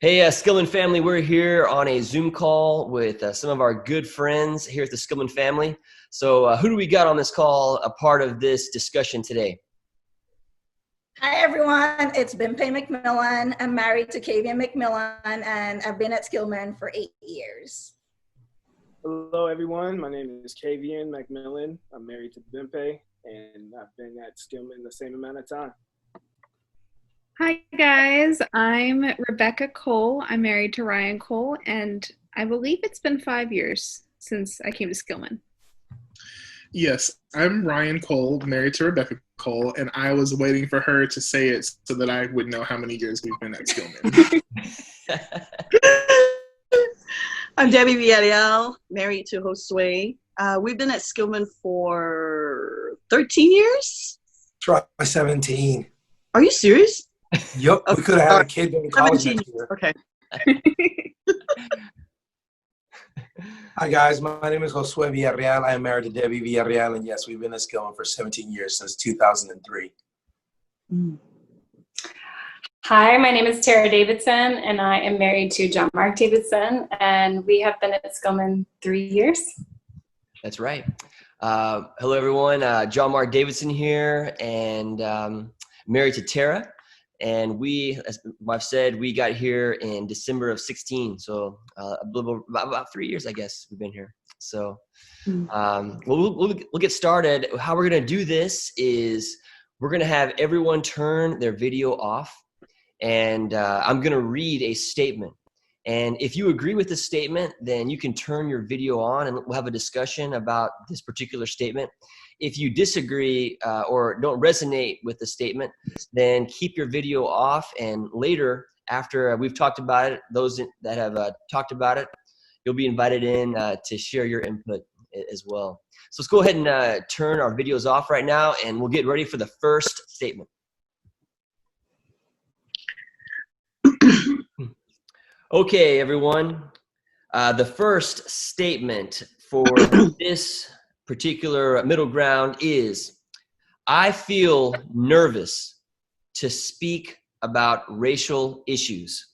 Hey, Skillman family, we're here on a Zoom call with some of our good friends here at the Skillman family. So who do we got on this call, a part of this discussion today? Hi, everyone. It's Bimpe McMillon. I'm married to Kavian McMillon, and I've been at Skillman for 8 years. Hello, everyone. My name is Kavian McMillon. I'm married to Bimpe, and I've been at Skillman the same amount of time. Hi guys, I'm Rebecca Cole. I'm married to Ryan Cole, and I believe it's been 5 years since I came to Skillman. Yes, I'm Ryan Cole, married to Rebecca Cole, and I was waiting for her to say it so that I would know how many years we've been at Skillman. I'm Debbie Villarreal, married to Josue. We've been at Skillman for 13 years? Try 17. Are you serious? Yep, we could have had a kid in college next year. Okay. Hi, guys. My name is Josue Villarreal. I am married to Debbie Villarreal, and yes, we've been at Skillman for 17 years, since 2003. Hi, my name is Tara Davidson, and I am married to John Mark Davidson, and we have been at Skillman 3 years. That's right. Hello, everyone. John Mark Davidson here, and married to Tara. And we, as I've said, we got here in December of 16. So about 3 years, I guess, we've been here. So we'll get started. How we're going to do this is we're going to have everyone turn their video off. And I'm going to read a statement. And if you agree with this statement, then you can turn your video on and we'll have a discussion about this particular statement. If you disagree or don't resonate with the statement, then keep your video off. And later, after we've talked about it, those that have talked about it, you'll be invited in to share your input as well. So let's go ahead and turn our videos off right now, and we'll get ready for the first statement. Okay, everyone. The first statement for this particular middle ground is, I feel nervous to speak about racial issues.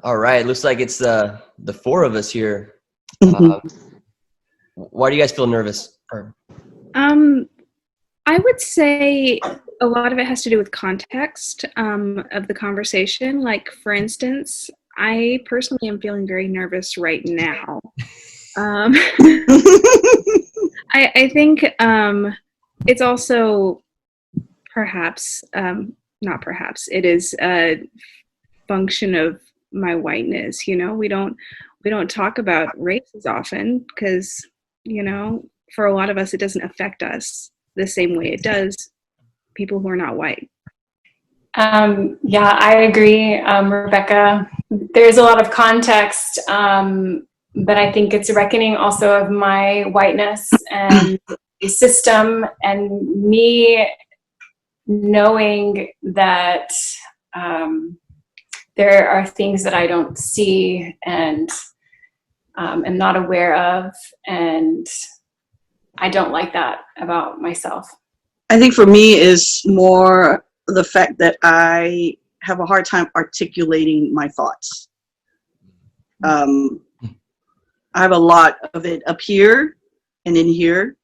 All right, looks like it's the four of us here. Why do you guys feel nervous? I would say a lot of it has to do with context of the conversation. Like, for instance, I personally am feeling very nervous right now. I think it's also perhaps, not perhaps, it is a function of my whiteness. You know, we don't talk about race as often because, you know, for a lot of us, it doesn't affect us the same way it does people who are not white. Yeah, I agree, Rebecca. There's a lot of context, but I think it's a reckoning also of my whiteness and the system, and me knowing that there are things that I don't see and am not aware of, and I don't like that about myself. I think for me is more the fact that I have a hard time articulating my thoughts. I have a lot of it up here and in here,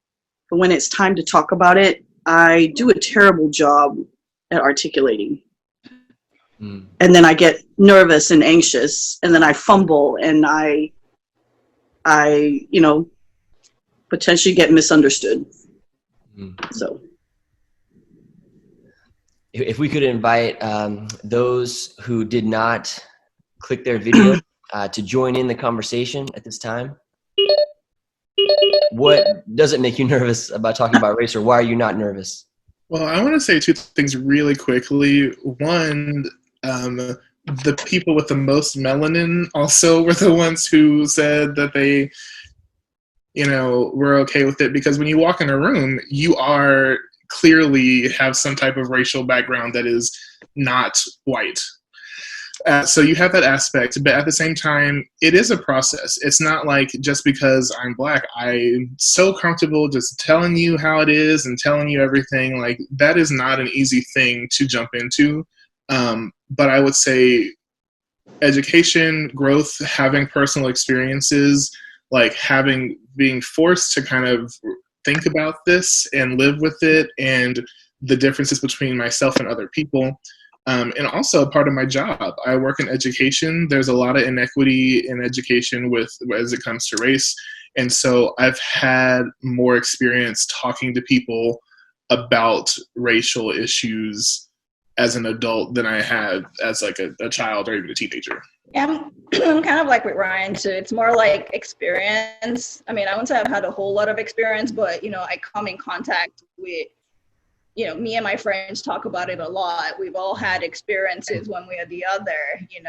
but when it's time to talk about it, I do a terrible job at articulating. And then I get nervous and anxious, and then I fumble, and I you know, potentially get misunderstood. So if we could invite those who did not click their video to join in the conversation at this time. What does it make you nervous about talking about race, or why are you not nervous? Well, I want to say two things really quickly. One, the people with the most melanin also were the ones who said that they, you know, were okay with it, because when you walk in a room, you are clearly have some type of racial background that is not white. So you have that aspect, but at the same time, it is a process. It's not like just because I'm Black, I'm so comfortable just telling you how it is and telling you everything. Like, that is not an easy thing to jump into. But I would say education, growth, having personal experiences, like being forced to kind of think about this and live with it and the differences between myself and other people. And also part of my job, I work in education. There's a lot of inequity in education as it comes to race. And so I've had more experience talking to people about racial issues as an adult than I had as like a child or even a teenager. Yeah, I'm kind of like with Ryan too. It's more like experience. I mean, I wouldn't say I've had a whole lot of experience, but I come in contact with, me and my friends talk about it a lot. We've all had experiences one way or the other, and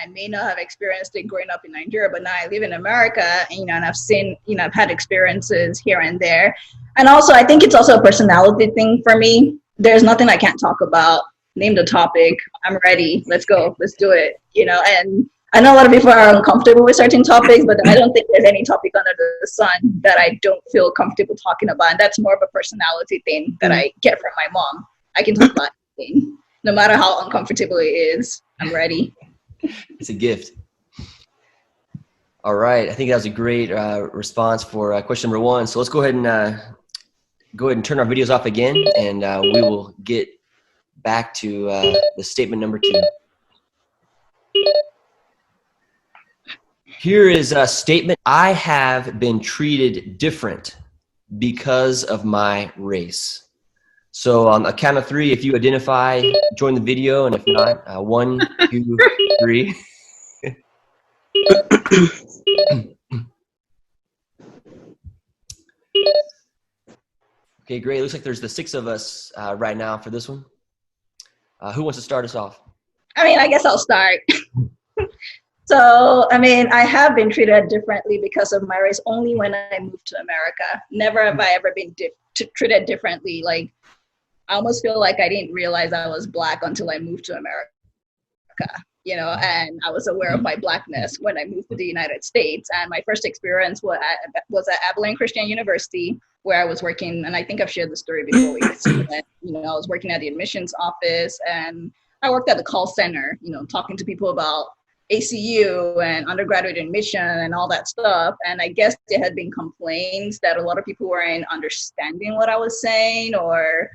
I may not have experienced it growing up in Nigeria, but now I live in America, and I've seen, I've had experiences here and there. And also, I think it's also a personality thing for me. There's nothing I can't talk about. Name the topic. I'm ready. Let's go. Let's do it. And I know a lot of people are uncomfortable with certain topics, but I don't think there's any topic under the sun that I don't feel comfortable talking about. And that's more of a personality thing that I get from my mom. I can talk about anything, no matter how uncomfortable it is. I'm ready. It's a gift. All right. I think that was a great response for question number 1. So let's go ahead and turn our videos off again, and we will get back to the statement number 2. Here is a statement. I have been treated different because of my race. So on a count of 3, if you identify, join the video, and if not, 1, 2, 3. Okay, great. Looks like there's the 6 of us right now for this one. Who wants to start us off? I mean, I guess I'll start. So, I mean, I have been treated differently because of my race only when I moved to America. Never have I ever been treated differently. Like, I almost feel like I didn't realize I was Black until I moved to America, and I was aware of my Blackness when I moved to the United States. And my first experience was at Abilene Christian University, where I was working, and I think I've shared the story before. I was working at the admissions office, and I worked at the call center, talking to people about ACU and undergraduate admission and all that stuff. And I guess there had been complaints that a lot of people weren't understanding what I was saying, or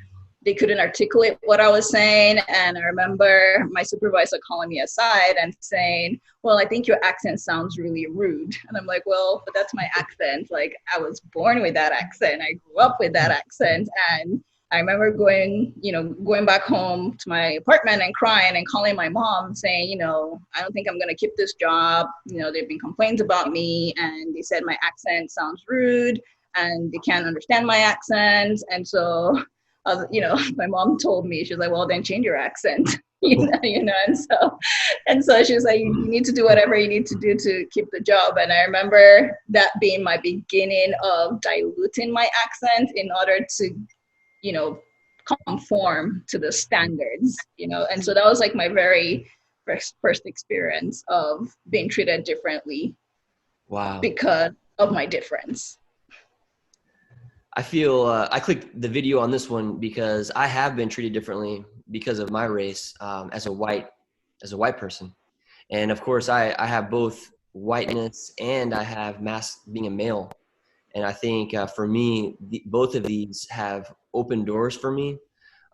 they couldn't articulate what I was saying. And I remember my supervisor calling me aside and saying, well, I think your accent sounds really rude. And I'm like, well, but that's my accent. Like, I was born with that accent. I grew up with that accent. And I remember going back home to my apartment and crying and calling my mom saying, I don't think I'm going to keep this job. There've been complaints about me, and they said my accent sounds rude and they can't understand my accent. And so, my mom told me, she was like, well, then change your accent, and so she was like, you need to do whatever you need to do to keep the job. And I remember that being my beginning of diluting my accent in order to conform to the standards, and so that was like my very first experience of being treated differently. Wow. Because of my difference. I feel I clicked the video on this one because I have been treated differently because of my race as a white person. And of course I have both whiteness and I have being a male. And I think for me, both of these have opened doors for me.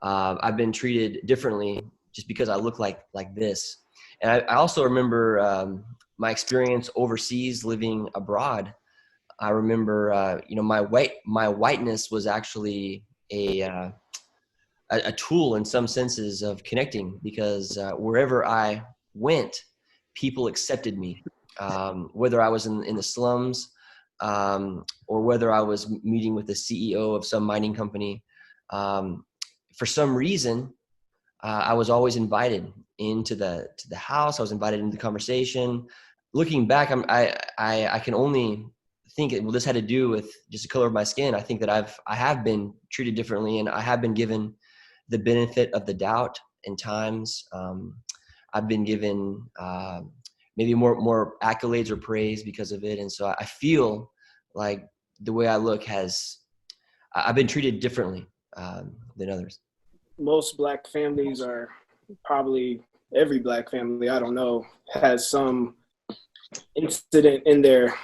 I've been treated differently just because I look like this. And I also remember my experience overseas living abroad. I remember, my whiteness was actually a tool in some senses of connecting, because wherever I went, people accepted me, whether I was in the slums, or whether I was meeting with the CEO of some mining company. For some reason, I was always invited into the house. I was invited into the conversation. Looking back, I can only think this had to do with just the color of my skin. I think that I have been treated differently, and I have been given the benefit of the doubt in times. I've been given maybe more accolades or praise because of it. And so I feel like the way I look I've been treated differently than others. Most Black families are probably, every Black family, I don't know, has some incident in their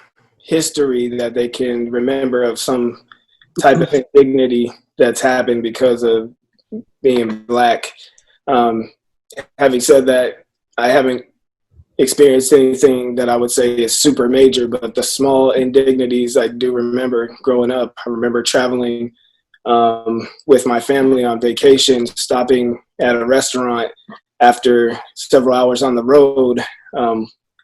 history that they can remember of some type of indignity that's happened because of being Black. Having said that, I haven't experienced anything that I would say is super major, but the small indignities I do remember growing up. I remember traveling with my family on vacation, stopping at a restaurant after several hours on the road.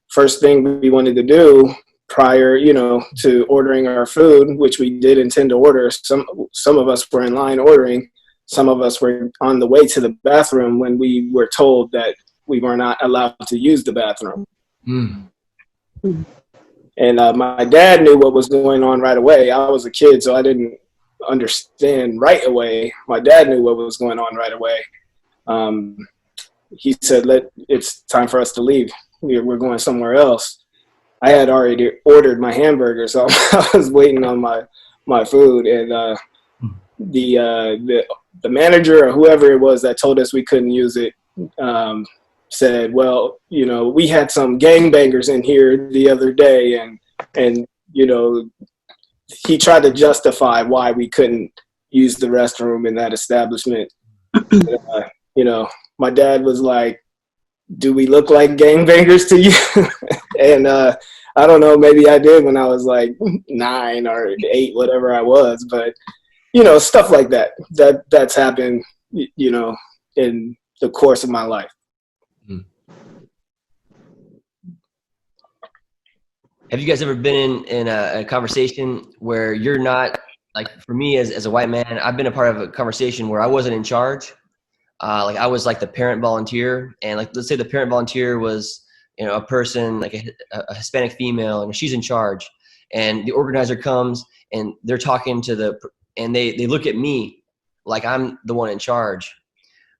First thing we wanted to do prior, to ordering our food, which we did intend to order. Some of us were in line ordering. Some of us were on the way to the bathroom when we were told that we were not allowed to use the bathroom. Mm. And my dad knew what was going on right away. I was a kid, so I didn't understand right away. My dad knew what was going on right away. He said, it's time for us to leave. We're going somewhere else. I had already ordered my hamburger, so I was waiting on my food. And the manager or whoever it was that told us we couldn't use it said, well, we had some gangbangers in here the other day, and he tried to justify why we couldn't use the restroom in that establishment. My dad was like, do we look like gangbangers to you? And I don't know, maybe I did when I was like 9 or 8, whatever I was, but stuff like that's happened, in the course of my life. Have you guys ever been in a conversation where you're not, like for me as a white man, I've been a part of a conversation where I wasn't in charge. Like I was like the parent volunteer, and like let's say the parent volunteer was a person like a Hispanic female, and she's in charge, and the organizer comes and they're talking to and they look at me like I'm the one in charge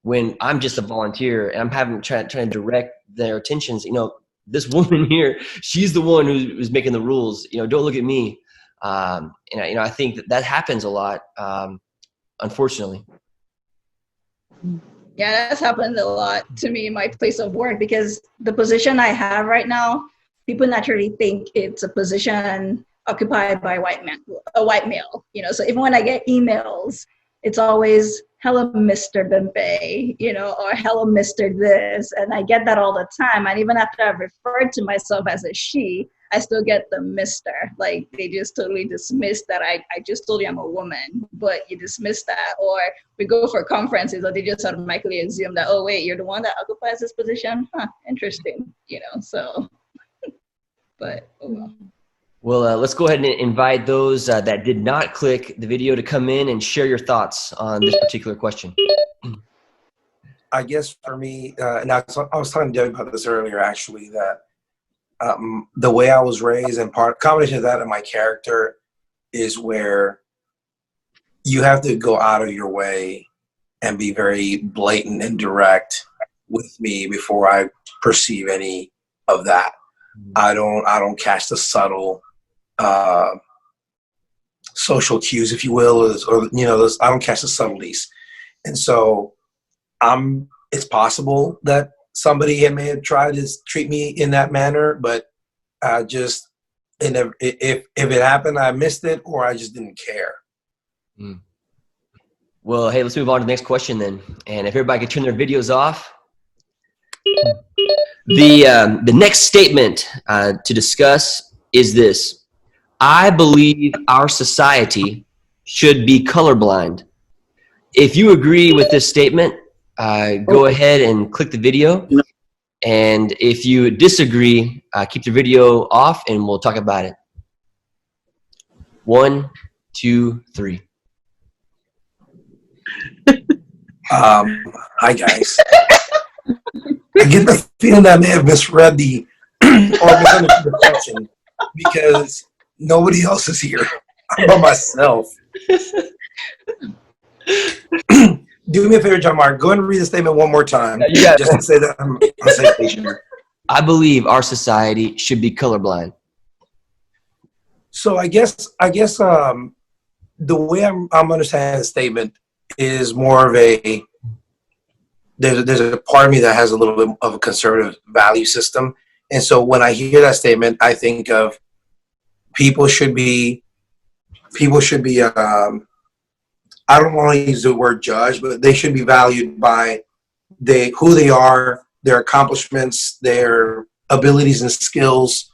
when I'm just a volunteer, and I'm trying to direct their attentions. This woman here, she's the one who's making the rules. Don't look at me. And I think that happens a lot, unfortunately. Yeah, that's happened a lot to me in my place of work, because the position I have right now, people naturally think it's a position occupied by a white male. So even when I get emails, it's always, hello, Mr. Bimpe, or hello, Mr. this. And I get that all the time. And even after I've referred to myself as a she, I still get the Mr. Like they just totally dismiss that I just told you I'm a woman, but you dismiss that. Or we go for conferences, or they just automatically assume that, oh, wait, you're the one that occupies this position? Huh, interesting, so, but oh well. Well, let's go ahead and invite those that did not click the video to come in and share your thoughts on this particular question. I guess for me, and I was talking to Debbie about this earlier, actually, that the way I was raised, and combination of that and my character, is where you have to go out of your way and be very blatant and direct with me before I perceive any of that. I don't catch the subtle social cues, if you will, I don't catch the subtleties. And so it's possible that somebody may have tried to treat me in that manner, but if it happened, I missed it, or I just didn't care. Well, hey, let's move on to the next question then. And if everybody could turn their videos off. The next statement to discuss is this: I believe our society should be colorblind. If you agree with this statement, go ahead and click the video. And if you disagree, keep the video off and we'll talk about it. 1, 2, 3. Hi, guys. I get the feeling that I may have misread the or misunderstood the question because nobody else is here. I'm by myself. Do me a favor, John Mark. Go ahead and read the statement one more time. Yeah, you got it. Just to say that I'm on the same page here. I believe our society should be colorblind. So I guess the way I'm understanding the statement is more of a there's a part of me that has a little bit of a conservative value system, and so when I hear that statement, I think of people should be I don't want to use the word judge, but they should be valued by who they are, their accomplishments, their abilities and skills,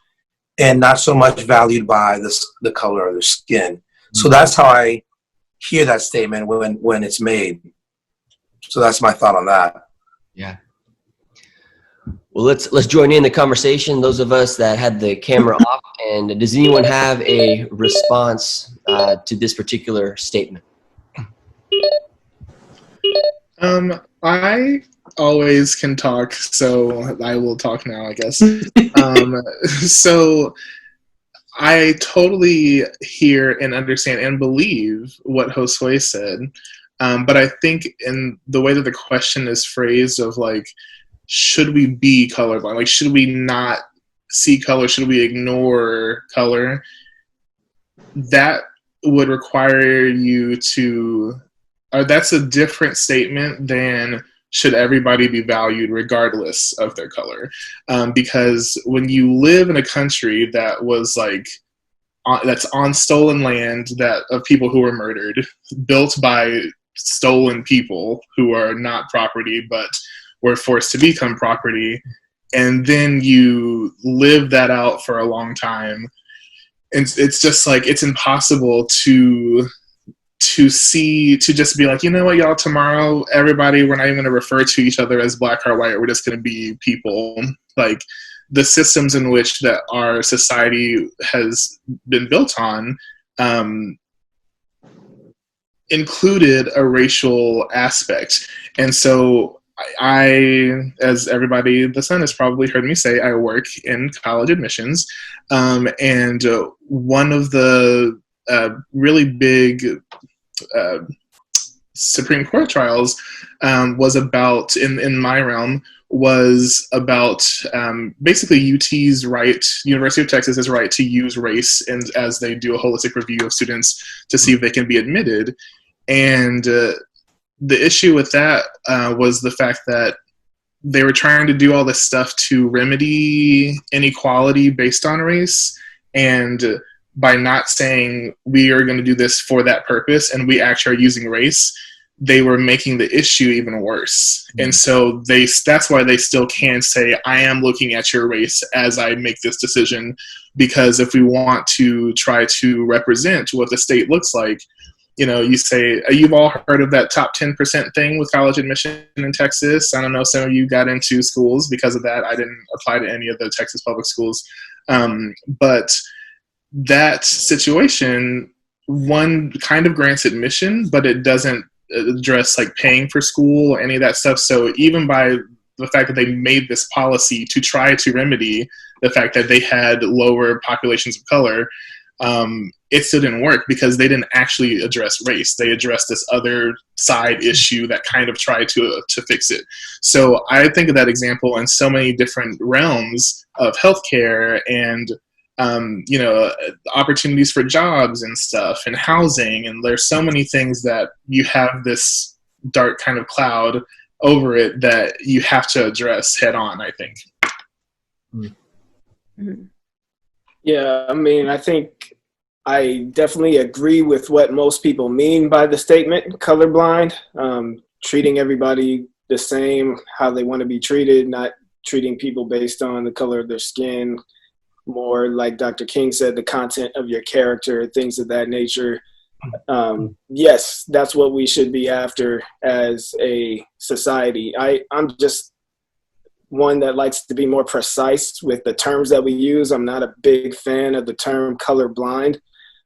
and not so much valued by the color of their skin. So that's how I hear that statement when it's made. So that's my thought on that. Yeah. Well, let's join in the conversation. Those of us that had the camera off, and does anyone have a response to this particular statement? I always can talk, so I will talk now, I guess. So I totally hear and understand and believe what Josue said, but I think in the way that the question is phrased of like, should we be colorblind? Like, should we not see color? Should we ignore color? That would require you to, that's a different statement than should everybody be valued regardless of their color. Because when you live in a country that was like, that's on stolen land of people who were murdered, built by stolen people who are not property but were forced to become property, and then you live that out for a long time, and it's just like, it's impossible to just be like, you know what, y'all, tomorrow everybody, we're not even going to refer to each other as black or white, we're just going to be people. Like, the systems in which that our society has been built on included a racial aspect. And so I, as everybody, the Sun has probably heard me say, I work in college admissions, and one of the really big Supreme Court trials was about, in my realm, was about basically UT's right, University of Texas's right to use race as they do a holistic review of students to see if they can be admitted. And the issue with that was the fact that they were trying to do all this stuff to remedy inequality based on race, and by not saying we are going to do this for that purpose and we actually are using race, they were making the issue even worse. And so that's why they still can say, I am looking at your race as I make this decision, because if we want to try to represent what the state looks like, you say, you've all heard of that top 10% thing with college admission in Texas. I don't know, some of you got into schools because of that. I didn't apply to any of the Texas public schools. But that situation, one kind of grants admission, but it doesn't address like paying for school or any of that stuff. So even by the fact that they made this policy to try to remedy the fact that they had lower populations of color, it still didn't work because they didn't actually address race. They addressed this other side issue that kind of tried to fix it. So I think of that example in so many different realms of healthcare and opportunities for jobs and stuff and housing. And there's so many things that you have this dark kind of cloud over it that you have to address head on, I think. Mm-hmm. Yeah, I mean, I think I definitely agree with what most people mean by the statement, colorblind, treating everybody the same, how they want to be treated, not treating people based on the color of their skin, more like Dr. King said, the content of your character, things of that nature. Yes, that's what we should be after as a society. I'm just one that likes to be more precise with the terms that we use. I'm not a big fan of the term colorblind.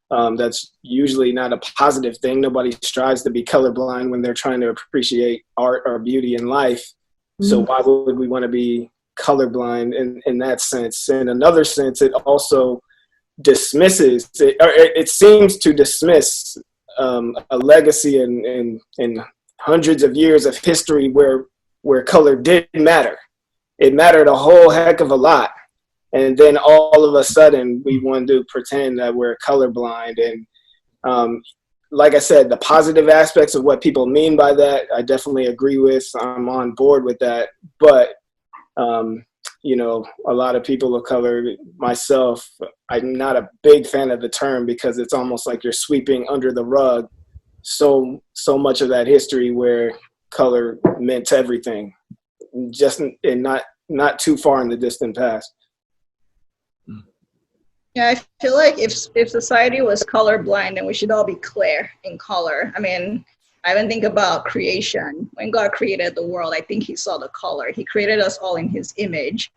That's usually not a positive thing. Nobody strives to be colorblind when they're trying to appreciate art or beauty in life. So why would we want to be colorblind in that sense? In another sense, it also dismisses, it seems to dismiss a legacy and hundreds of years of history where color didn't matter. It mattered a whole heck of a lot. And then all of a sudden we want to pretend that we're colorblind. And like I said, the positive aspects of what people mean by that, I definitely agree with. I'm on board with that. But, you know, a lot of people of color, myself, I'm not a big fan of the term because it's almost like you're sweeping under the rug so much of that history where color meant everything, just and not too far in the distant past. Yeah, I feel like if society was colorblind, then we should all be clear in color. I mean, I even think about creation. When God created the world, I think he saw the color. He created us all in his image.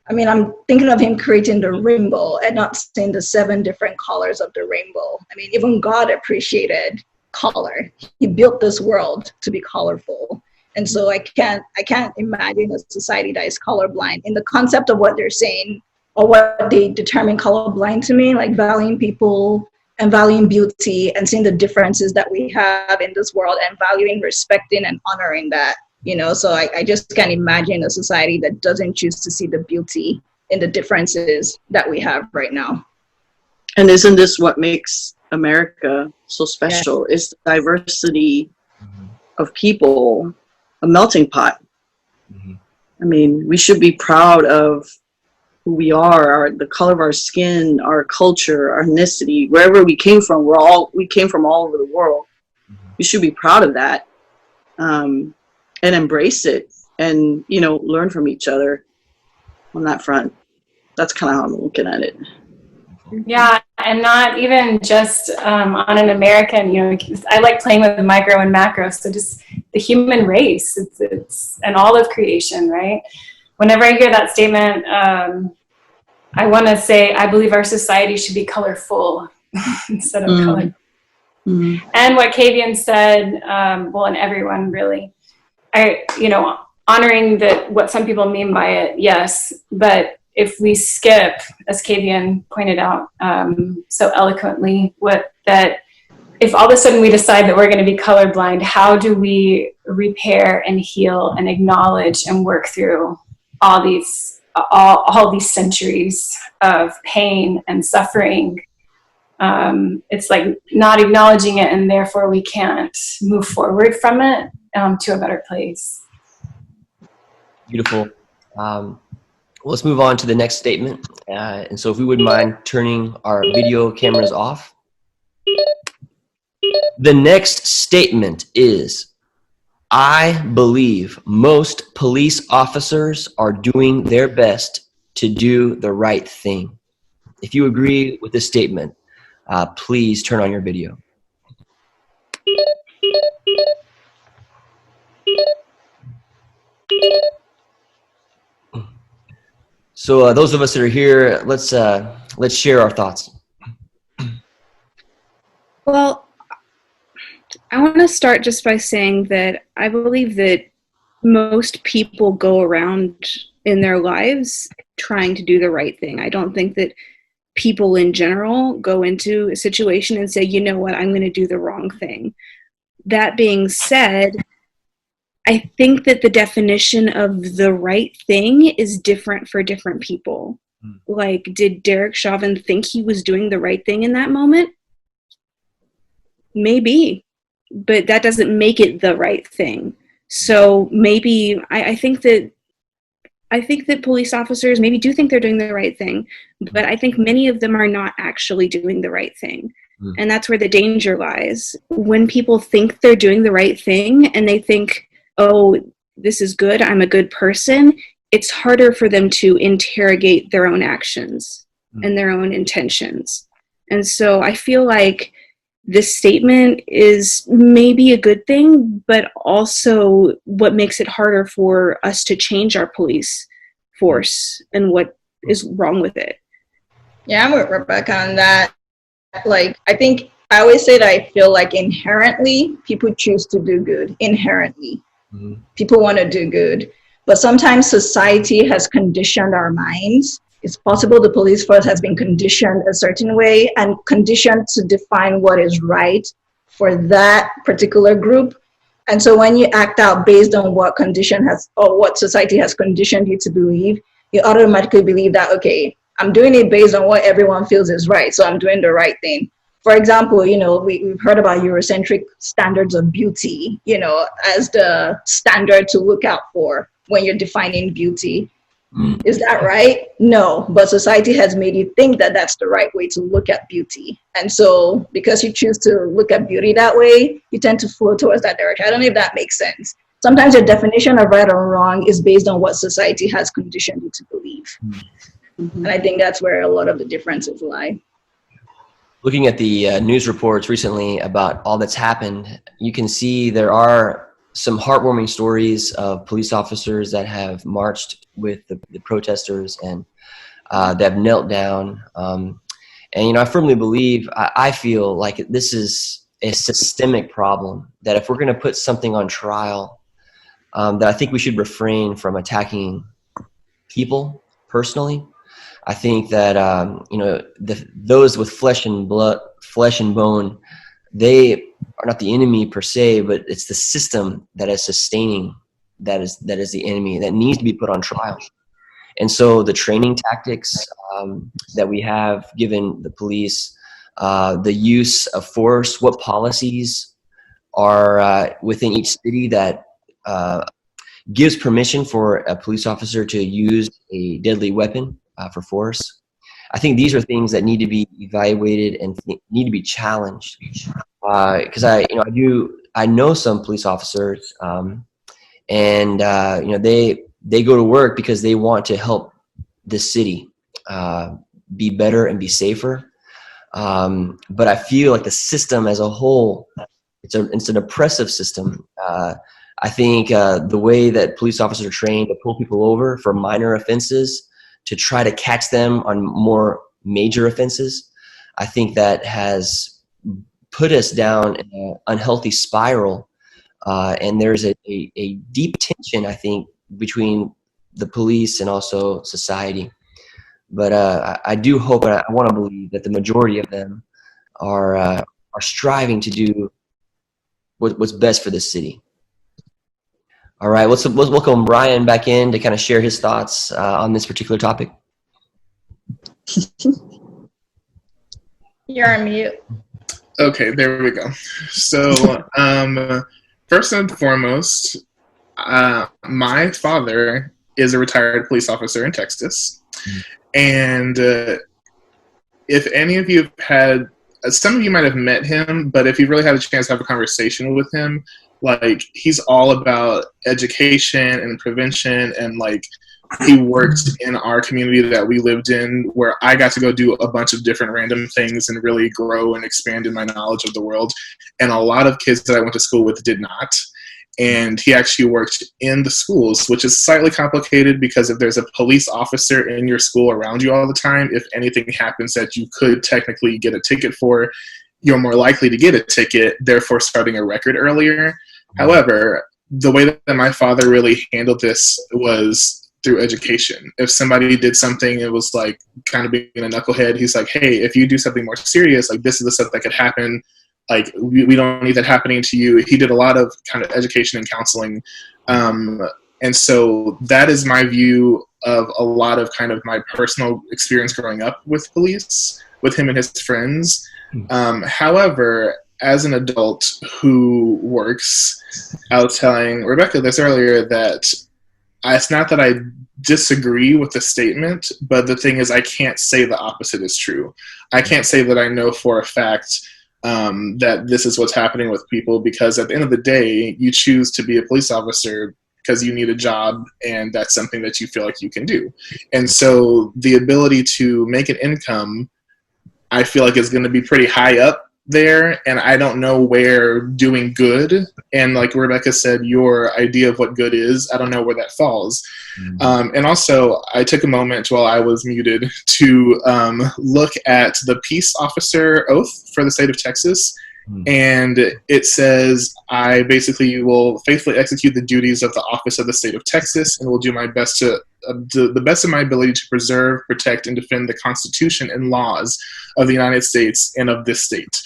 I mean, I'm thinking of him creating the rainbow and not seeing the 7 different colors of the rainbow. I mean, even God appreciated color. He built this world to be colorful. And so I can't imagine a society that is colorblind in the concept of what they're saying or what they determine colorblind to mean, like valuing people and valuing beauty and seeing the differences that we have in this world and valuing, respecting, and honoring that, you know. So I just can't imagine a society that doesn't choose to see the beauty in the differences that we have right now. And isn't this what makes America so special? Is the diversity of people, a melting pot. I mean, we should be proud of who we are, the color of our skin, our culture, our ethnicity, wherever we came from. We came from all over the world. We should be proud of that, and embrace it, and, you know, learn from each other on that front. That's kind of how I'm looking at it. Yeah, and not even just on an American, you know, I like playing with micro and macro, so just the human race, it's and all of creation, right? Whenever I hear that statement, I want to say I believe our society should be colorful instead of color. And what Kavian said, well, and everyone really, you know, honoring that what some people mean by it, yes, but if we skip, as Kavian pointed out so eloquently, that if all of a sudden we decide that we're going to be colorblind, how do we repair and heal and acknowledge and work through all these centuries of pain and suffering? It's like not acknowledging it, and therefore we can't move forward from it to a better place. Beautiful. Let's move on to the next statement. And so if we wouldn't mind turning our video cameras off. The next statement is, I believe most police officers are doing their best to do the right thing. If you agree with this statement, please turn on your video. So those of us that are here, let's share our thoughts. Well, I want to start just by saying that I believe that most people go around in their lives trying to do the right thing. I don't think that people in general go into a situation and say, you know what, I'm going to do the wrong thing. That being said, I think that the definition of the right thing is different for different people. Like, did Derek Chauvin think he was doing the right thing in that moment? Maybe, but that doesn't make it the right thing. So maybe I think that police officers maybe do think they're doing the right thing, but I think many of them are not actually doing the right thing. And that's where the danger lies. When people think they're doing the right thing and they think, oh, this is good, I'm a good person, it's harder for them to interrogate their own actions and their own intentions. And so I feel like this statement is maybe a good thing, but also what makes it harder for us to change our police force and what is wrong with it. Yeah, I'm with Rebecca on that. Like, I always say that I feel like inherently people choose to do good. Inherently. People want to do good. But sometimes society has conditioned our minds. It's possible the police force has been conditioned a certain way and conditioned to define what is right for that particular group. And so when you act out based on what condition has, or what society has conditioned you to believe, you automatically believe that, okay, I'm doing it based on what everyone feels is right, so I'm doing the right thing. For example, you know, we've heard about Eurocentric standards of beauty, you know, as the standard to look out for when you're defining beauty. Is that right? No, but society has made you think that that's the right way to look at beauty. And so because you choose to look at beauty that way, you tend to flow towards that direction. I don't know if that makes sense. Sometimes your definition of right or wrong is based on what society has conditioned you to believe. And I think that's where a lot of the differences lie. Looking at the news reports recently about all that's happened, you can see there are some heartwarming stories of police officers that have marched with the protesters and that have knelt down. And, you know, I firmly believe, I feel like this is a systemic problem, that if we're going to put something on trial, that I think we should refrain from attacking people personally. I think that, you know, those with flesh and blood, flesh and bone, they are not the enemy per se, but it's the system that is sustaining that is the enemy that needs to be put on trial. And so the training tactics that we have given the police, the use of force, what policies are within each city that gives permission for a police officer to use a deadly weapon for force. I think these are things that need to be evaluated and need to be challenged. Because I know some police officers, and you know, they go to work because they want to help the city be better and be safer. But I feel like the system as a whole, it's an oppressive system. I think the way that police officers are trained to pull people over for minor offenses to try to catch them on more major offenses, I think that has put us down in an unhealthy spiral. And there's a deep tension, I think, between the police and also society. But I do hope, and I want to believe, that the majority of them are striving to do what's best for the city. All right, let's welcome Brian back in to kind of share his thoughts on this particular topic. You're on mute. Okay, there we go. So, first and foremost, my father is a retired police officer in Texas. And if any of you have had, some of you might have met him, but if you've really had a chance to have a conversation with him, like, he's all about education and prevention, and like, he worked in our community that we lived in, where I got to go do a bunch of different random things and really grow and expand in my knowledge of the world. And a lot of kids that I went to school with did not. And he actually worked in the schools, which is slightly complicated because if there's a police officer in your school around you all the time, if anything happens that you could technically get a ticket for, you're more likely to get a ticket, therefore starting a record earlier. However, the way that my father really handled this was through education. If somebody did something, it was like kind of being a knucklehead. He's like, hey, if you do something more serious, like, this is the stuff that could happen. Like, we don't need that happening to you. He did a lot of kind of education and counseling. And so that is my view of a lot of kind of my personal experience growing up with police, with him and his friends. However, as an adult who works, I was telling Rebecca this earlier, that it's not that I disagree with the statement, but the thing is, I can't say the opposite is true. I can't say that I know for a fact that this is what's happening with people, because at the end of the day, you choose to be a police officer because you need a job, and that's something that you feel like you can do. And so the ability to make an income, I feel like, is going to be pretty high up there, and I don't know where doing good, and like Rebecca said, your idea of what good is, I don't know where that falls. And also, I took a moment while I was muted to look at the peace officer oath for the state of Texas, and it says, I basically will faithfully execute the duties of the office of the state of Texas, and will do my best to the best of my ability to preserve, protect, and defend the Constitution and laws of the United States and of this state.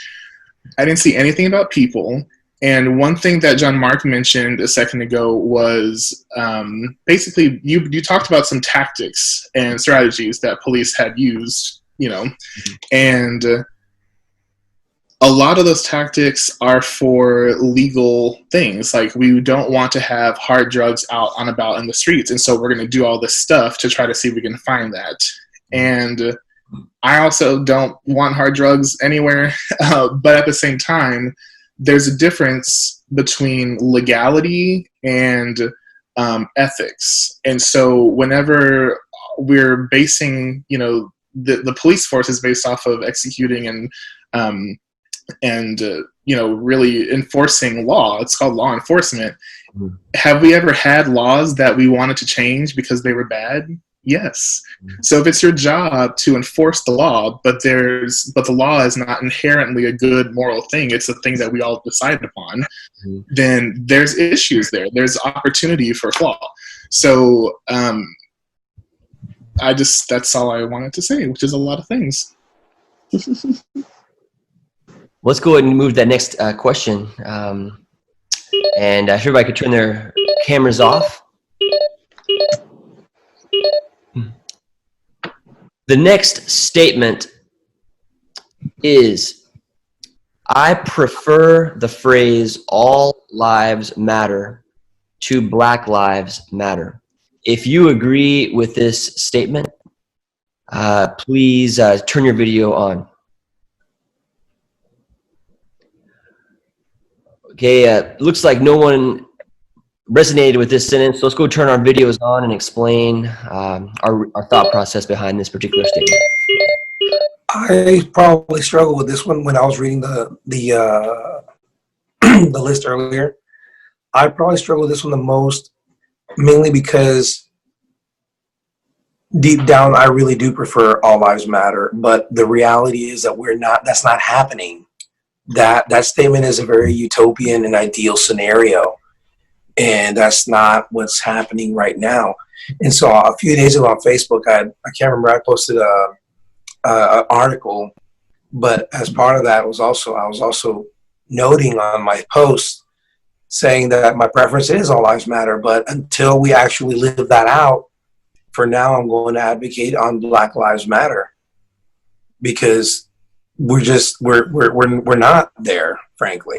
I didn't see anything about people, And one thing that John Mark mentioned a second ago was basically you talked about some tactics and strategies that police had used, and a lot of those tactics are for legal things. Like, we don't want to have hard drugs out on about in the streets, and so we're going to do all this stuff to try to see if we can find that. And I also don't want hard drugs anywhere, but at the same time, there's a difference between legality and ethics. And so whenever we're basing, the police force is based off of executing and really enforcing law. It's called law enforcement. Mm-hmm. Have we ever had laws that we wanted to change because they were bad? Yes. Mm-hmm. So if it's your job to enforce the law, but the law is not inherently a good moral thing, it's a thing that we all decide upon, mm-hmm. then there's issues there. There's opportunity for flaw. So that's all I wanted to say, which is a lot of things. Let's go ahead and move to that next question. And everybody could turn their cameras off. The next statement is, I prefer the phrase "all lives matter" to "Black Lives Matter." If you agree with this statement, please turn your video on. Okay, looks like no one resonated with this sentence. So let's go turn our videos on and explain our thought process behind this particular statement. I probably struggled with this one when I was reading the the list earlier. I probably struggled with this one the most, mainly because deep down I really do prefer all lives matter, but the reality is that that's not happening. That statement is a very utopian and ideal scenario, and that's not what's happening right now. And so a few days ago on Facebook, I can't remember, I posted an article, but as part of that I was also noting on my post saying that my preference is all lives matter, but until we actually live that out, for now I'm going to advocate on Black Lives Matter, because we're not there, frankly.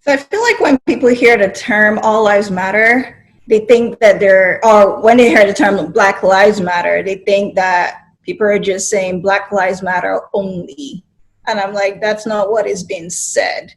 So I feel like when people hear the term "all lives matter," they think that when they hear the term "Black Lives Matter," they think that people are just saying Black Lives Matter only. And I'm like, that's not what is being said.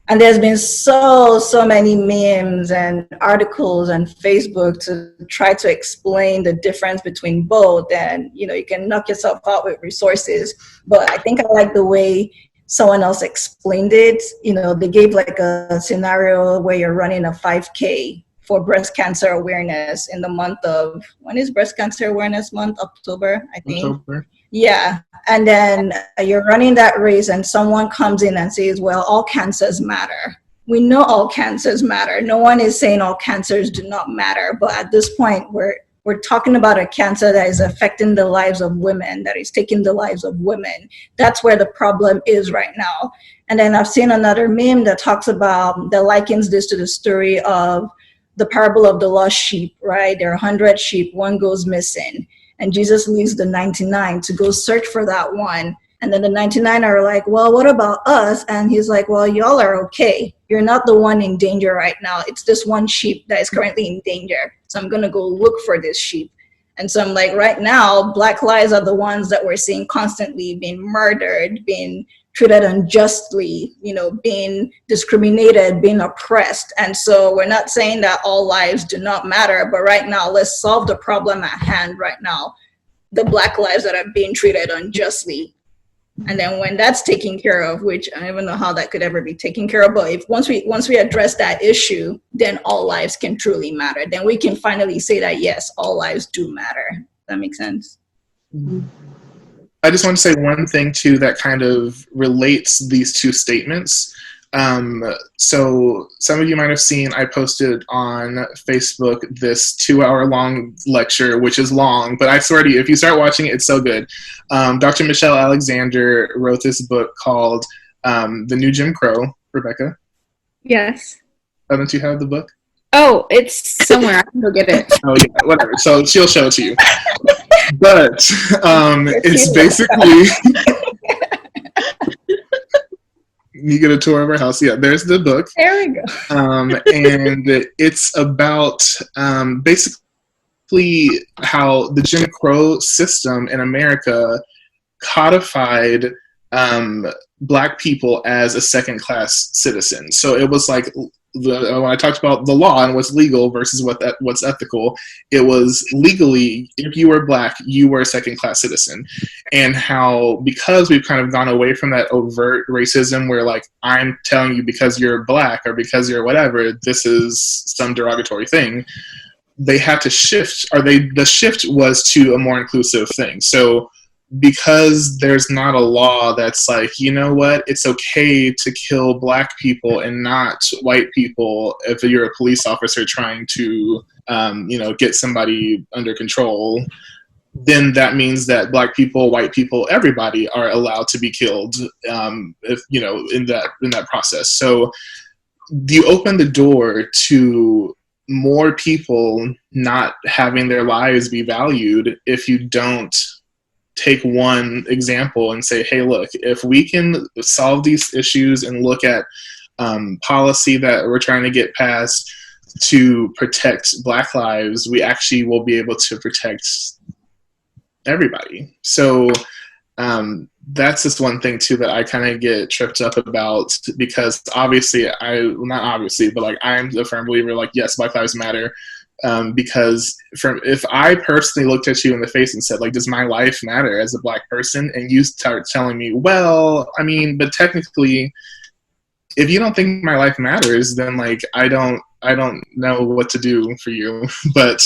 And there's been so many memes and articles and Facebook to try to explain the difference between both. And, you can knock yourself out with resources. But I think I like the way someone else explained it. They gave like a scenario where you're running a 5K for breast cancer awareness in the month of, when is breast cancer awareness month? October, I think. October. Yeah. And then you're running that race and someone comes in and says, well, all cancers matter. We know all cancers matter. No one is saying all cancers do not matter. But at this point, we're talking about a cancer that is affecting the lives of women, that is taking the lives of women. That's where the problem is right now. And then I've seen another meme that talks about, that likens this to the story of the parable of the lost sheep, right? There are 100 sheep, one goes missing. And Jesus leaves the 99 to go search for that one. And then the 99 are like, well, what about us? And he's like, well, y'all are okay. You're not the one in danger right now. It's this one sheep that is currently in danger. So I'm going to go look for this sheep. And so I'm like, right now, Black lives are the ones that we're seeing constantly being murdered, being treated unjustly, being discriminated, being oppressed. And so we're not saying that all lives do not matter, but right now, let's solve the problem at hand right now, the Black lives that are being treated unjustly. And then when that's taken care of, which I don't even know how that could ever be taken care of, but once we address that issue, then all lives can truly matter. Then we can finally say that, yes, all lives do matter. Does that make sense? Mm-hmm. I just want to say one thing too that kind of relates these two statements. So some of you might have seen I posted on Facebook this 2-hour-long lecture, which is long, but I swear to you, if you start watching it, it's so good. Dr. Michelle Alexander wrote this book called The New Jim Crow. Rebecca? Yes. Oh, don't you have the book? Oh, it's somewhere. I can go get it. Oh, yeah, whatever. So she'll show it to you. But it's basically... You get a tour of our house. Yeah, there's the book. There we go. And it's about basically how the Jim Crow system in America codified Black people as a second-class citizen. So it was like when I talked about the law and what's legal versus what's ethical, it was legally, if you were Black, you were a second-class citizen. And how, because we've kind of gone away from that overt racism where, like, I'm telling you because you're Black or because you're whatever, this is some derogatory thing, they had to shift, the shift was to a more inclusive thing. So because there's not a law that's like, you know what, it's okay to kill Black people and not white people if you're a police officer trying to, get somebody under control, then that means that Black people, white people, everybody are allowed to be killed, if in that process. So you open the door to more people not having their lives be valued if you don't take one example and say, hey, look, if we can solve these issues and look at policy that we're trying to get passed to protect Black lives, we actually will be able to protect everybody. So that's just one thing too that I kind of get tripped up about, because obviously I'm a firm believer, like, yes, Black Lives Matter. Because if I personally looked at you in the face and said, like, does my life matter as a Black person? And you start telling me, well, I mean, but technically, if you don't think my life matters, then, like, I don't know what to do for you. But,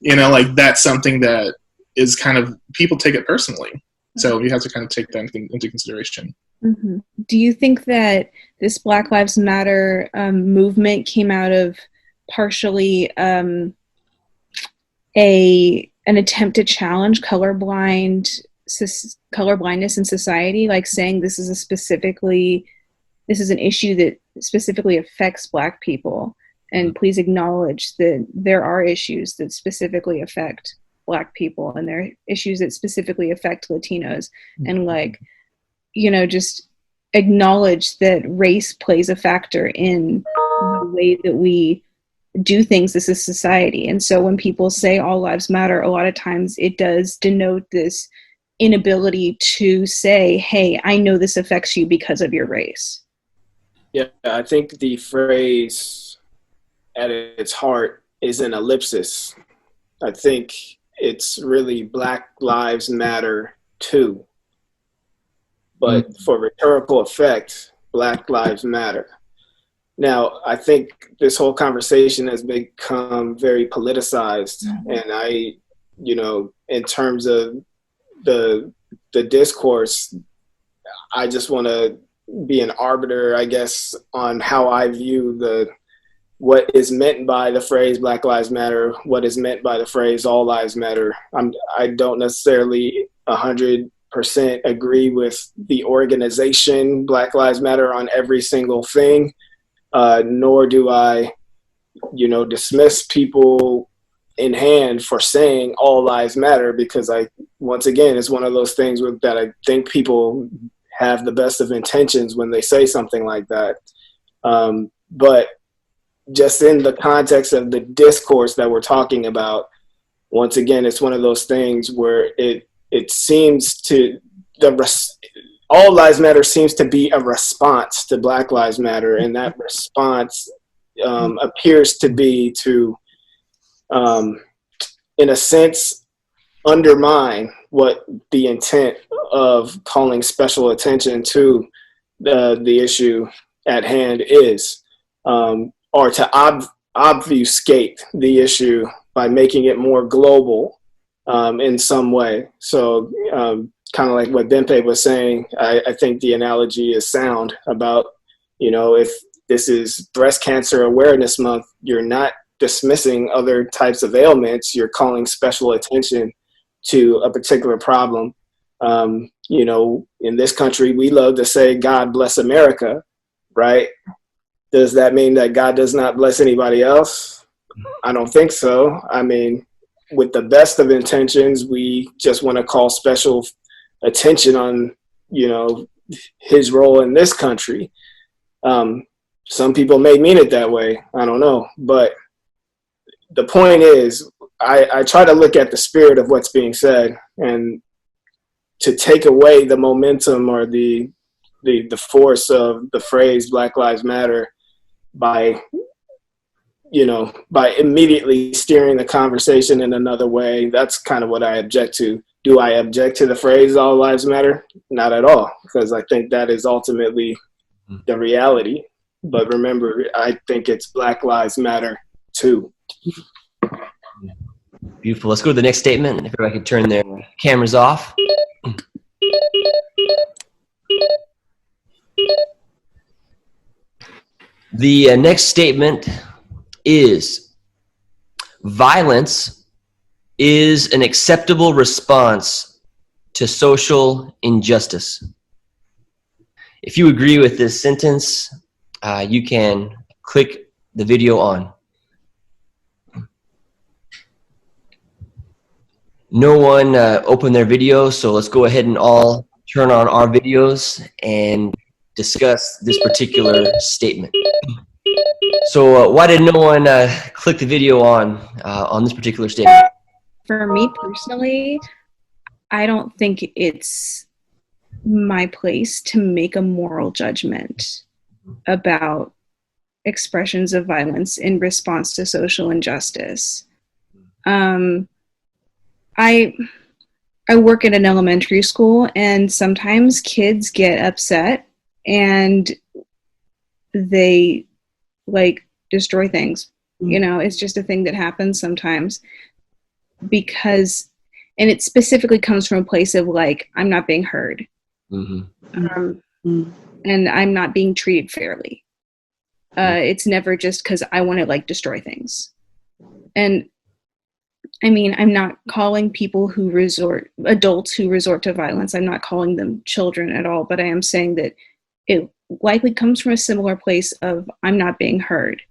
like, that's something that is kind of, people take it personally. So you have to kind of take that into consideration. Mm-hmm. Do you think that this Black Lives Matter movement came out of partially an attempt to challenge colorblindness in society, like saying this is an issue that specifically affects Black people, and please acknowledge that there are issues that specifically affect Black people, and there are issues that specifically affect Latinos, and just acknowledge that race plays a factor in the way that we do things as a society. And so when people say all lives matter, a lot of times it does denote this inability to say, hey, I know this affects you because of your race. Yeah, I think the phrase at its heart is an ellipsis. I think it's really Black Lives Matter too. But for rhetorical effect, Black Lives Matter. Now, I think this whole conversation has become very politicized, and I, in terms of the discourse, I just want to be an arbiter, I guess, on how I view what is meant by the phrase Black Lives Matter, what is meant by the phrase All Lives Matter. I don't necessarily 100% agree with the organization Black Lives Matter on every single thing. Nor do I, dismiss people in hand for saying all lives matter, because once again, it's one of those things that I think people have the best of intentions when they say something like that. But just in the context of the discourse that we're talking about, once again, it's one of those things where it seems to, All Lives Matter seems to be a response to Black Lives Matter, and that response appears to be to, in a sense, undermine what the intent of calling special attention to the issue at hand is, or to obfuscate the issue by making it more global in some way. So kind of like what Bimpe was saying, I think the analogy is sound about, if this is Breast Cancer Awareness Month, you're not dismissing other types of ailments. You're calling special attention to a particular problem. In this country, we love to say, God bless America, right? Does that mean that God does not bless anybody else? I don't think so. I mean, with the best of intentions, we just want to call special attention on, his role in this country. Some people may mean it that way. I don't know. But the point is, I try to look at the spirit of what's being said, and to take away the momentum or the force of the phrase Black Lives Matter by immediately steering the conversation in another way. That's kind of what I object to. Do I object to the phrase all lives matter? Not at all, because I think that is ultimately the reality. But remember, I think it's Black Lives Matter too. Beautiful. Let's go to the next statement. If everybody could turn their cameras off. The next statement is, violence is an acceptable response to social injustice. If you agree with this sentence, you can click the video on. No one opened their video, so let's go ahead and all turn on our videos and discuss this particular statement. So why did no one click the video on this particular statement? For me personally, I don't think it's my place to make a moral judgment about expressions of violence in response to social injustice. I work at an elementary school, and sometimes kids get upset and they destroy things. It's just a thing that happens sometimes because, and it specifically comes from a place of I'm not being heard. And I'm not being treated fairly. It's never just because I want to destroy things. And I mean, I'm not calling people adults who resort to violence, I'm not calling them children at all, but I am saying that it likely comes from a similar place of I'm not being heard.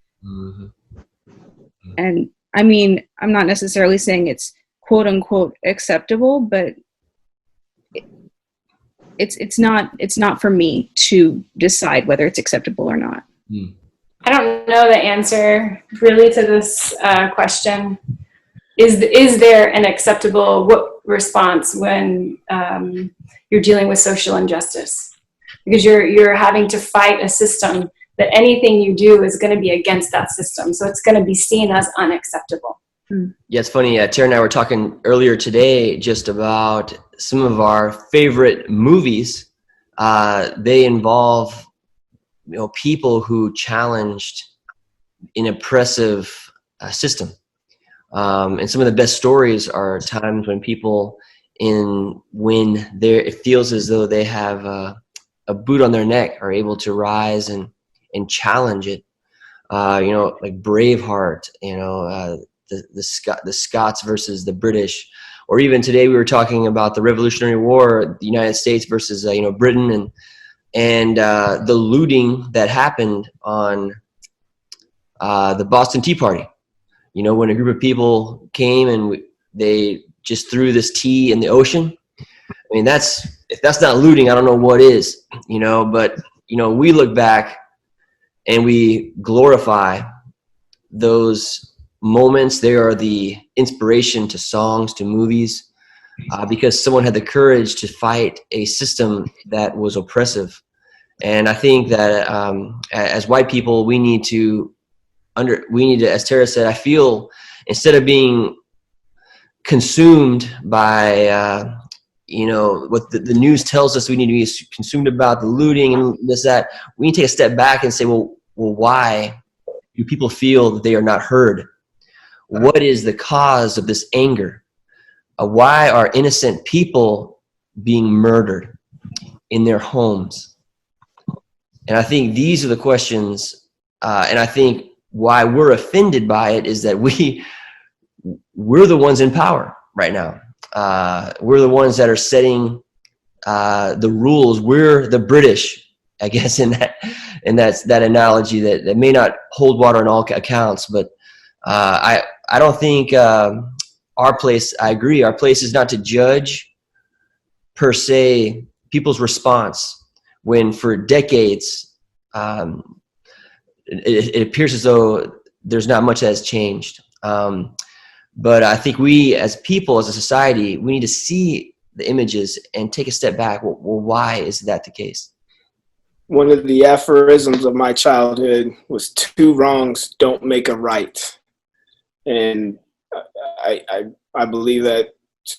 And I mean, I'm not necessarily saying it's quote unquote acceptable, but it's not for me to decide whether it's acceptable or not. I don't know the answer really to this question. Is there an acceptable response when you're dealing with social injustice? Because you're having to fight a system that anything you do is going to be against that system. So it's going to be seen as unacceptable. Yeah, it's funny. Tara and I were talking earlier today just about some of our favorite movies. They involve people who challenged an oppressive system. And some of the best stories are times when people it feels as though they have a boot on their neck are able to rise and challenge it. Like Braveheart, the Scots versus the British, or even today we were talking about the Revolutionary War, the United States versus Britain, and the looting that happened on the Boston Tea Party. When a group of people came and they just threw this tea in the ocean. I mean, if that's not looting, I don't know what is. But we look back and we glorify those moments. They are the inspiration to songs, to movies, because someone had the courage to fight a system that was oppressive. And I think that as white people, we need to, as Tara said, I feel instead of being consumed by, what the news tells us we need to be consumed about, the looting and this, that, we need to take a step back and say, well, why do people feel that they are not heard? What is the cause of this anger? Why are innocent people being murdered in their homes? And I think these are the questions, and I think why we're offended by it is that we're the ones in power right now. We're the ones that are setting the rules. We're the British, I guess, in that analogy that may not hold water on all accounts. But I don't think our place. I agree. Our place is not to judge per se people's response when for decades it appears as though there's not much that has changed. But I think we as people, as a society, we need to see the images and take a step back. Well, why is that the case? One of the aphorisms of my childhood was 2 wrongs don't make a right. And I believe that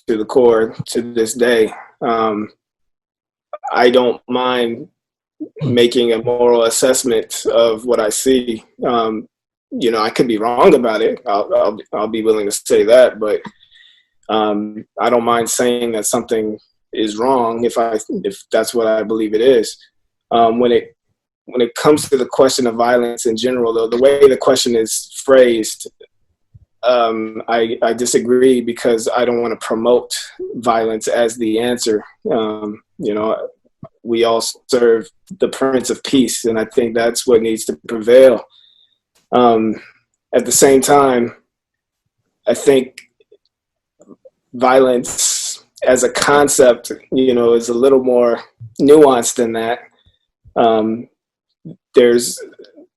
to the core to this day. I don't mind making a moral assessment of what I see. I could be wrong about it. I'll be willing to say that, but I don't mind saying that something is wrong if that's what I believe it is. When it comes to the question of violence in general, though, the way the question is phrased, I disagree because I don't want to promote violence as the answer. We all serve the Prince of Peace, and I think that's what needs to prevail. At the same time, I think violence as a concept, is a little more nuanced than that. There's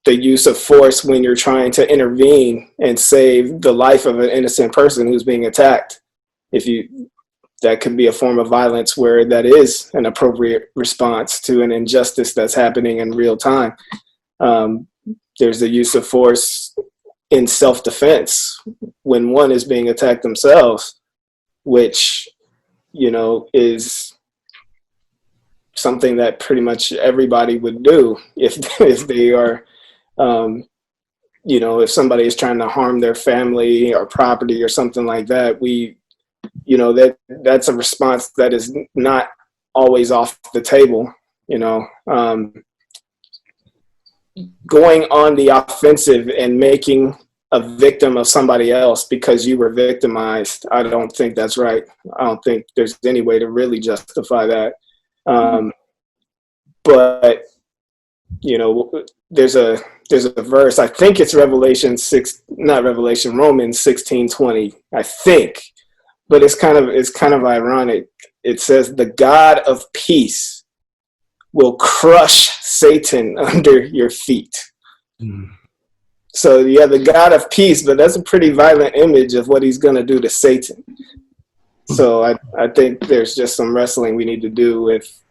the use of force when you're trying to intervene and save the life of an innocent person who's being attacked. That could be a form of violence where that is an appropriate response to an injustice that's happening in real time. There's the use of force in self-defense when one is being attacked themselves, which, is something that pretty much everybody would do if they are, if somebody is trying to harm their family or property or something like that, that's a response that is not always off the table. Going on the offensive and making a victim of somebody else because you were victimized, I don't think that's right. I don't think there's any way to really justify that. But there's a verse, I think it's Romans 16:20, I think, but it's kind of ironic. It says the God of peace will crush Satan under your feet. So the God of peace, but that's a pretty violent image of what he's going to do to Satan. So I think there's just some wrestling we need to do with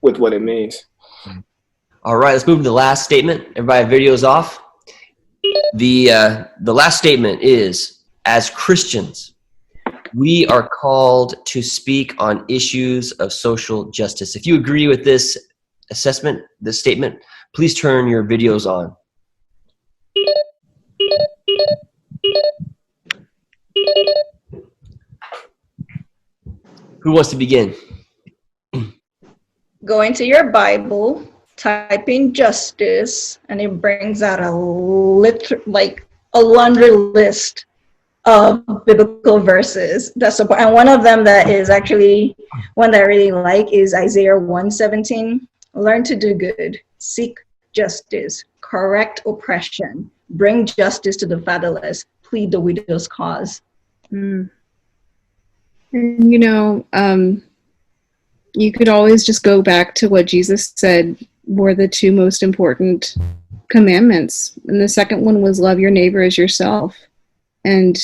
what it means. All right, let's move to the last statement. Everybody, video's off. The last statement is, as Christians, we are called to speak on issues of social justice. If you agree with this assessment, this statement, please turn your videos on. Who wants to begin? Go into your Bible, type in justice, and it brings out a laundry list of biblical verses that support. And one of them that is actually one that I really like is Isaiah 1:17. Learn to do good, seek justice, correct oppression, bring justice to the fatherless, plead the widow's cause. You could always just go back to what Jesus said were the 2 most important commandments. And the second one was love your neighbor as yourself. And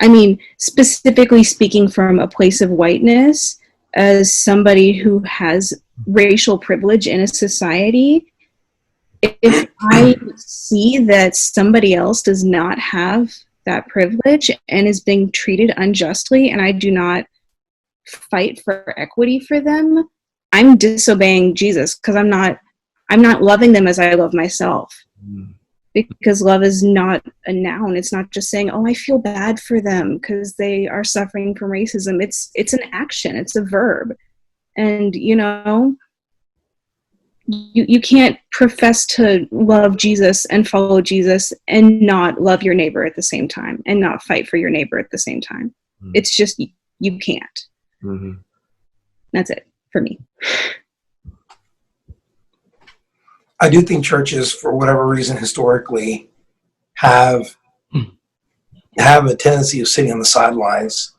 I mean, specifically speaking from a place of whiteness, as somebody who has racial privilege in a society, if I see that somebody else does not have that privilege and is being treated unjustly, and I do not fight for equity for them, I'm disobeying Jesus, because I'm not loving them as I love myself. Because love is not a noun. It's not just saying, oh, I feel bad for them because they are suffering from racism. It's an action. It's a verb. And you can't profess to love Jesus and follow Jesus and not love your neighbor at the same time and not fight for your neighbor at the same time. Mm-hmm. It's just, you can't. Mm-hmm. That's it for me. I do think churches, for whatever reason, historically have a tendency of sitting on the sidelines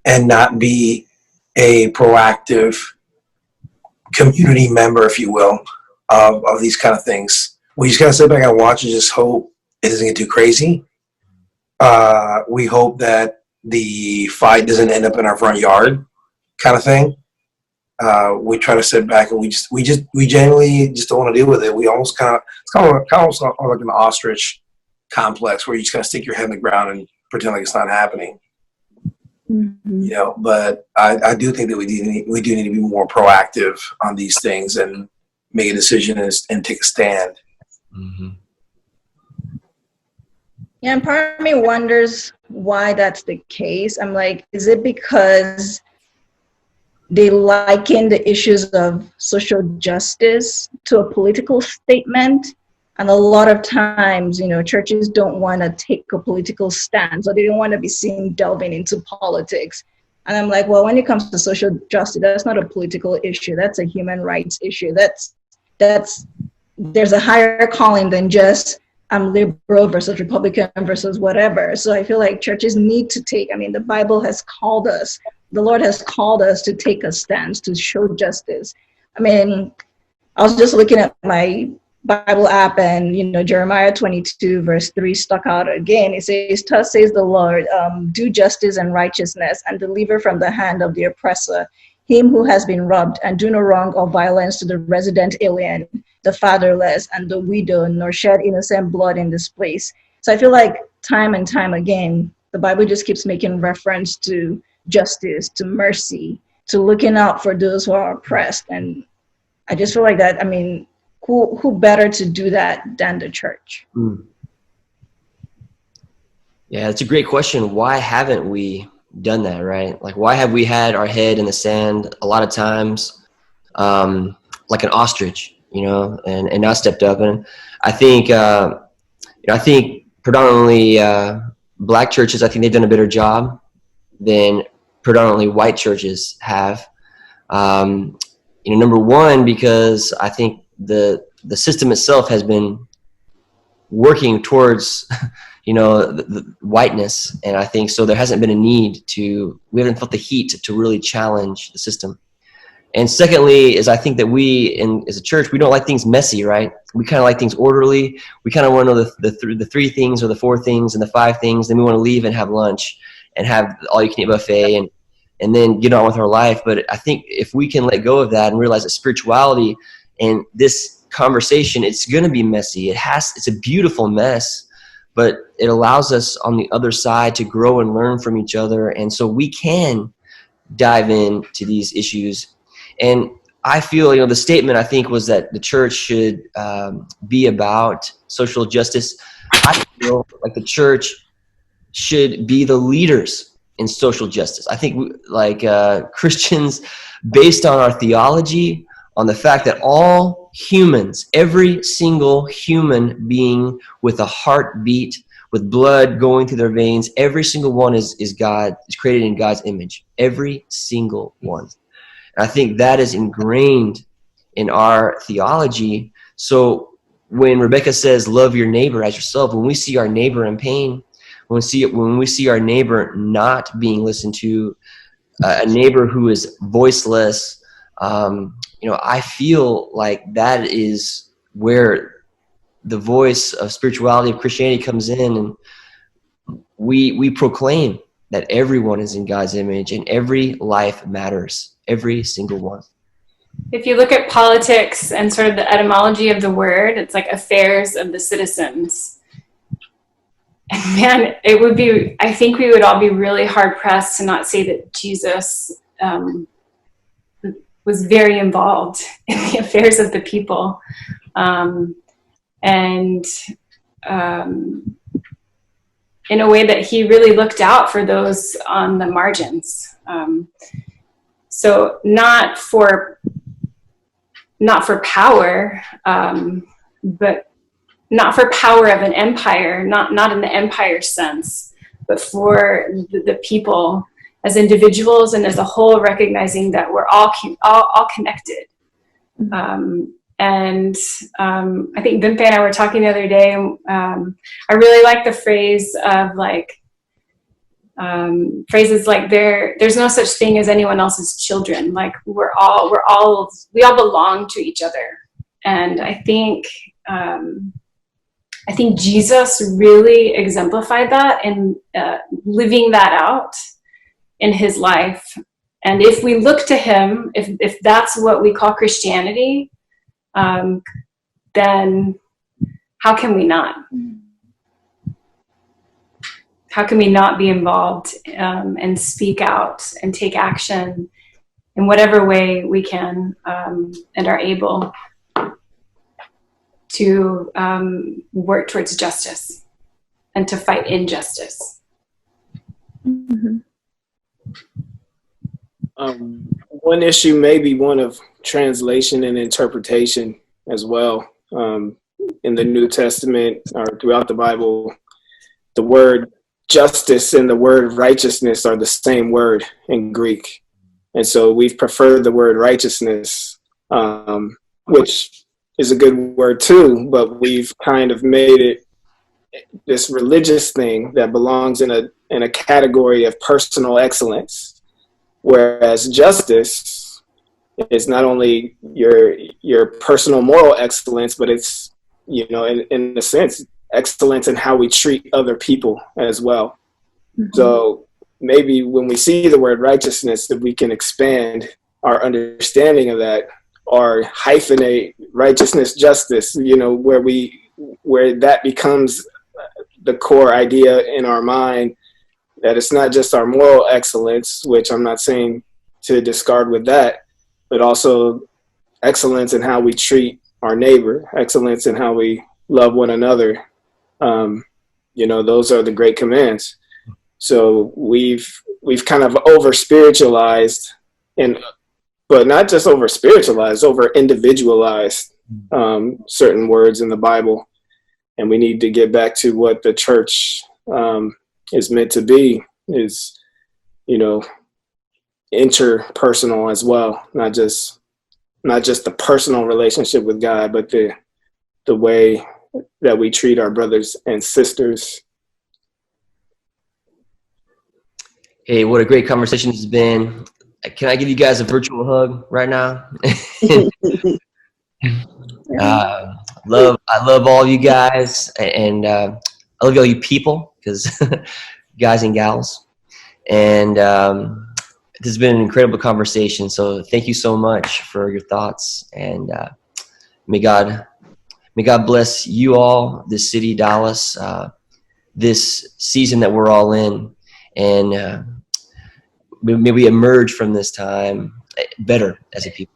and not be a proactive community member, if you will, of these kind of things. We just gotta sit back and watch and just hope it doesn't get too crazy. We hope that the fight doesn't end up in our front yard, kind of thing. We try to sit back and we genuinely just don't want to deal with it. We almost it's kind of like an ostrich complex where you just kind of stick your head in the ground and pretend like it's not happening. Mm-hmm. You know, but I do think that we do need to be more proactive on these things and make a decision and take a stand. Mm-hmm. Yeah, and part of me wonders why that's the case. I'm like, is it because they liken the issues of social justice to a political statement? And a lot of times, you know, churches don't want to take a political stance, or they don't want to be seen delving into politics. And I'm like, well, when it comes to social justice, that's not a political issue. That's a human rights issue. There's a higher calling than just I'm liberal versus Republican versus whatever. So I feel like churches need to the Bible has called us, the Lord has called us to take a stance, to show justice. I mean, I was just looking at my Bible app, and you know, Jeremiah 22 verse 3 stuck out again. It says, "Thus says the Lord, do justice and righteousness, and deliver from the hand of the oppressor him who has been robbed, and do no wrong or violence to the resident alien, the fatherless, and the widow, nor shed innocent blood in this place." So I feel like time and time again, the Bible just keeps making reference to justice, to mercy, to looking out for those who are oppressed. And I just feel like that, I mean, who better to do that than the church? Mm. Yeah, that's a great question. Why haven't we done that, right? Like, why have we had our head in the sand a lot of times, like an ostrich, you know, and not stepped up? And I think, I think predominantly Black churches, I think they've done a better job than predominantly white churches have. Number one, because I think the system itself has been working towards, the whiteness. And I think so there hasn't been a need we haven't felt the heat to really challenge the system. And secondly, is I think that as a church, we don't like things messy, right? We kind of like things orderly. We kind of want to know the 3 things or the 4 things and the 5 things. Then we want to leave and have lunch and have all you can eat buffet and then get on with our life. But I think if we can let go of that and realize that spirituality and this conversation, it's going to be messy. It's a beautiful mess, but it allows us on the other side to grow and learn from each other. And so we can dive into these issues. And I feel, the statement I think was that the church should be about social justice. I feel like the church should be the leaders in social justice. I think Christians, based on our theology, on the fact that all humans, every single human being with a heartbeat, with blood going through their veins, every single one is God, is created in God's image. Every single one. And I think that is ingrained in our theology. So when Rebecca says, love your neighbor as yourself, when we see our neighbor in pain, when we see our neighbor not being listened to, a neighbor who is voiceless, I feel like that is where the voice of spirituality, of Christianity comes in, and we proclaim that everyone is in God's image and every life matters, every single one. If you look at politics and sort of the etymology of the word, it's like affairs of the citizens. And man, I think we would all be really hard pressed to not say that Jesus was very involved in the affairs of the people. And in a way that he really looked out for those on the margins. So not for not for power, but not for power of an empire, not in the empire sense, but for the people as individuals and as a whole, recognizing that we're all connected. And I think Bimpe and I were talking the other day. I really like the phrase of like, phrases like there's no such thing as anyone else's children. Like we all belong to each other. And I think Jesus really exemplified that in living that out in his life. And if we look to him, if that's what we call Christianity, then how can we not? How can we not be involved and speak out and take action in whatever way we can and are able to work towards justice and to fight injustice? Mm-hmm. One issue may be one of translation and interpretation as well. In the New Testament or throughout the Bible, the word justice and the word righteousness are the same word in Greek. And so we've preferred the word righteousness, which is a good word too, but we've kind of made it this religious thing that belongs in a category of personal excellence. Whereas justice is not only your personal moral excellence, but it's, in a sense, excellence in how we treat other people as well. Mm-hmm. So maybe when we see the word righteousness, that we can expand our understanding of that, or hyphenate righteousness, justice, where that becomes the core idea in our mind, that it's not just our moral excellence, which I'm not saying to discard with that, but also excellence in how we treat our neighbor, excellence in how we love one another. Those are the great commands. So we've kind of over spiritualized, but not just over spiritualized, over individualized certain words in the Bible, and we need to get back to what the church is meant to be, is interpersonal as well, not just the personal relationship with God, but the way that we treat our brothers and sisters. Hey, what a great conversation this has been. Can I give you guys a virtual hug right now? I love all you guys, and I love all you people, because guys and gals. And this has been an incredible conversation. So thank you so much for your thoughts, and may God bless you all, this city, Dallas, this season that we're all in, and may we emerge from this time better as a people.